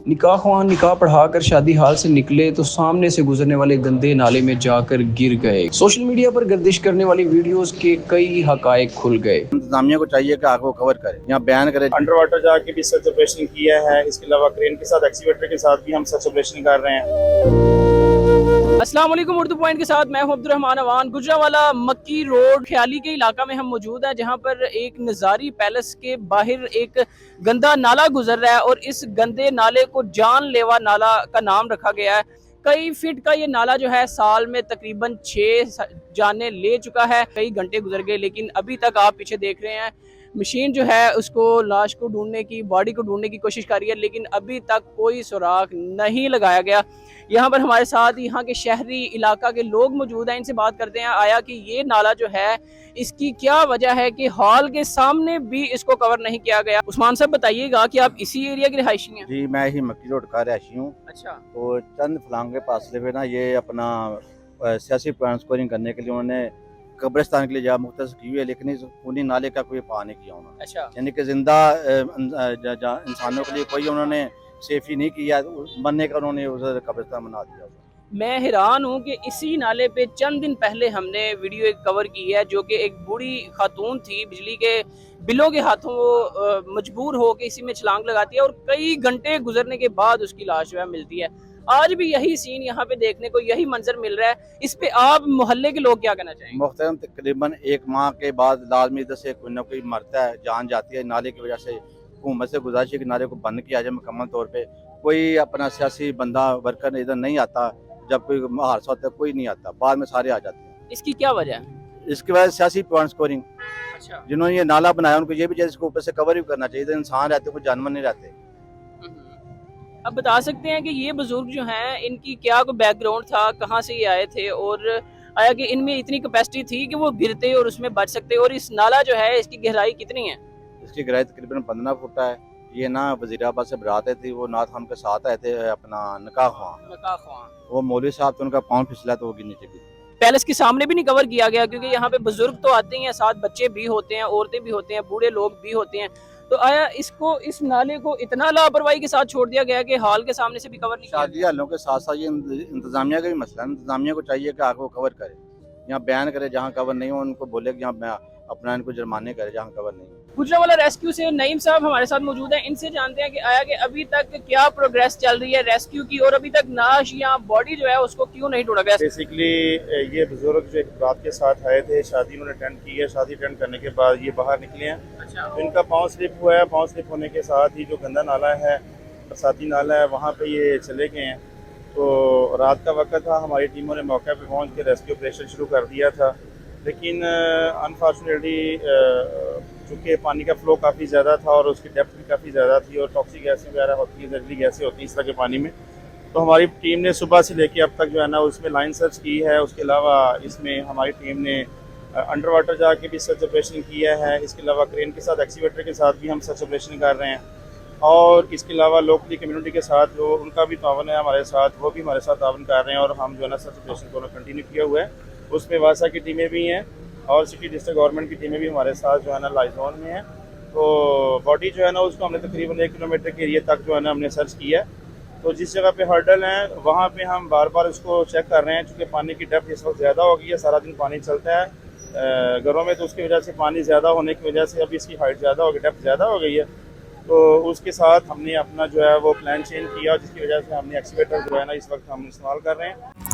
निकाह ख्वान निकाह पढ़ाकर शादी हाल से निकले तो सामने से गुजरने वाले गंदे नाले में जाकर गिर गए। सोशल मीडिया पर गर्दिश करने वाली वीडियोस के कई हकायक खुल गए। इंतजामिया को चाहिए कि आग को कवर करे या बयान करे। अंडर वाटर जाके भी सर्च ऑपरेशन किया है। इसके अलावा क्रेन के साथ एक्सीवेटर के साथ भी हम सर्च ऑपरेशन कर रहे हैं। अस्सलाम वालेकुम। उर्दू पॉइंट के साथ मैं हूं अब्दुर्रहमान अवान। गुजरावाला मक्की रोड ख्याली के इलाका में हम मौजूद हैं, जहां पर एक नज़ारी पैलेस के बाहर एक गंदा नाला गुजर रहा है और इस गंदे नाले को जानलेवा नाला का नाम रखा गया है। कई फीट का ये नाला जो है साल में तकरीबन 6 जाने ले चुका है। कई घंटे गुजर गए लेकिन अभी तक आप पीछे देख रहे हैं मशीन जो है उसको लाश को ढूंढने की, बॉडी को ढूंढने की कोशिश कर रही है, लेकिन अभी तक कोई सुराग नहीं लगाया गया। यहाँ पर हमारे साथ यहाँ के शहरी इलाका के लोग मौजूद हैं, इनसे बात करते हैं आया कि ये नाला जो है इसकी क्या वजह है कि हॉल के सामने भी इसको कवर नहीं किया गया। उस्मान साहब बताइएगा कि आप इसी एरिया के रिहायशी हैं? जी मैं ही मक्की रोड का रिहायशी हूँ। अच्छा। तो चंद फलांग के फासले पे ना ये अपना सियासी पॉइंट स्कोरिंग करने के लिए उन्होंने कब्रिस्तान के लिए जगह मुख्तस की हुई है, लेकिन इस खूनी नाले का कोई पा नहीं किया उन्होंने। अच्छा। यानी कि जिंदा इंसानों के लिए कोई उन्होंने सेफी नहीं किया, बनने का उन्होंने उधर कब्रिस्तान बना दिया। मैं हैरान हूँ कि इसी नाले पे चंद दिन पहले हमने वीडियो एक कवर की है, जो कि एक बूढ़ी खातून थी, बिजली के बिलों के हाथों वो मजबूर हो के इसी में छलांग लगाती है और कई घंटे गुजरने के बाद उसकी लाश जो है मिलती है। आज भी यही सीन यहाँ पे देखने को, यही मंजर मिल रहा है। इस पे आप मोहल्ले के लोग क्या कहना चाहेंगे? मुख्तरम तकरीबन 1 माह के बाद लाजमी इधर से कोई न कोई मरता है, जान जाती है नाले की वजह से। हुकूमत से गुजारिश है कि नाले को बंद किया जाए मुकम्मल तौर पे। कोई अपना सियासी बंदा वर्कर इधर नहीं आता, जब कोई हादसा होता है कोई नहीं आता, बाद में सारे आ जाते हैं। इसकी क्या वजह है? इसके बाद सियासी पॉइंट स्कोरिंग। अच्छा। जिन्होंने ये नाला बनाया उनको ये भी चाहिए इसको ऊपर से कवर भी करना चाहिए। इधर इंसान रहते, कोई जानवर नहीं रहते। अब बता सकते हैं कि ये बुजुर्ग जो हैं इनकी क्या कोई बैकग्राउंड था, कहाँ से ये आए थे और आया कि इनमें इतनी कैपेसिटी थी कि वो गिरते और उसमें बच सकते? और इस नाला जो है इसकी गहराई कितनी है? इसकी गहराई तकरीबन 15 फुट है। ये ना वजीराबाद से बरात थी, वो नाथ खान के साथ आए थे अपना निकाह ख्वान। वो मौलवी साहब तो उनका पाँव फिसला तो वो गिर नीचे गिरी। पैलेस के सामने भी नहीं कवर किया गया, क्योंकि यहाँ पे बुजुर्ग तो आते हैं, साथ बच्चे भी होते हैं, औरतें भी होते हैं, बूढ़े लोग भी होते हैं। तो आया इसको, इस नाले को इतना लापरवाही के साथ छोड़ दिया गया कि हॉल के सामने से भी कवर नहीं किया? शादी हालों के साथ साथ ये इंतजामिया का भी मसला है। इंतजामिया को चाहिए कि आग को कवर करे या बयान करे, जहाँ कवर नहीं हो उनको बोले कि यहाँ अपना इनको जुर्माने करे जहाँ कवर नहीं हो। गुजरावाला रेस्क्यू से नईम साहब हमारे साथ मौजूद हैं, इनसे जानते हैं कि आया कि अभी तक क्या प्रोग्रेस चल रही है रेस्क्यू की और अभी तक नाश या बॉडी जो है उसको क्यों नहीं ढूंढा गया? बेसिकली ये बुजुर्ग जो एक बात के साथ आए थे, शादी उन्होंने अटेंड की है, शादी अटेंड करने के बाद ये बाहर निकले हैं। अच्छा। तो इनका पाँव स्लिप हुआ है, पाँव स्लिप होने के साथ ही जो गंदा नाला है, बरसाती नाला है, वहाँ पे ये चले गए हैं। तो रात का वक्त था, हमारी टीमों ने मौके पे पहुँच के रेस्क्यू ऑपरेशन शुरू कर दिया था, लेकिन अनफॉर्चुनेटली चूँकि पानी का फ्लो काफ़ी ज़्यादा था और उसकी डेप्थ भी काफ़ी ज़्यादा थी और टॉक्सिक गैसें वगैरह होती हैं, जहरीली गैसें होती हैं इस तरह के पानी में। तो हमारी टीम ने सुबह से लेके अब तक जो है ना उसमें लाइन सर्च की है। उसके अलावा इसमें हमारी टीम ने अंडर वाटर जाके भी सर्च ऑपरेशन किया है। इसके अलावा क्रेन के साथ, एक्सीवेटर के साथ भी हम सर्च ऑपरेशन कर रहे हैं और इसके अलावा लोकली कम्युनिटी के साथ जो उनका भी तावन है हमारे साथ, वो भी हमारे साथ तावन कर रहे हैं और हम जो है ना सर्च ऑपरेशन को कंटिन्यू किया हुआ है। उसमें वासा की टीमें भी हैं और सिटी डिस्ट्रिक्ट गवर्नमेंट की टीमें भी हमारे साथ जो है ना लाइव जोन में है। तो बॉडी जो है ना उसको हमने तकरीबन 1 किलोमीटर के एरिया तक जो है ना हमने सर्च किया है। तो जिस जगह पे हर्डल है वहाँ पे हम बार बार उसको चेक कर रहे हैं, क्योंकि पानी की डेप्थ इस वक्त ज़्यादा हो गई है, सारा दिन पानी चलता है घरों में, तो उसकी वजह से पानी ज़्यादा होने की वजह से अभी इसकी हाइट ज़्यादा हो गई, डेप्थ ज़्यादा हो गई है। तो उसके साथ हमने अपना जो है वो प्लान चेंज किया, जिसकी वजह से हमने एक्सीवेटर जो है ना इस वक्त हम इस्तेमाल कर रहे हैं।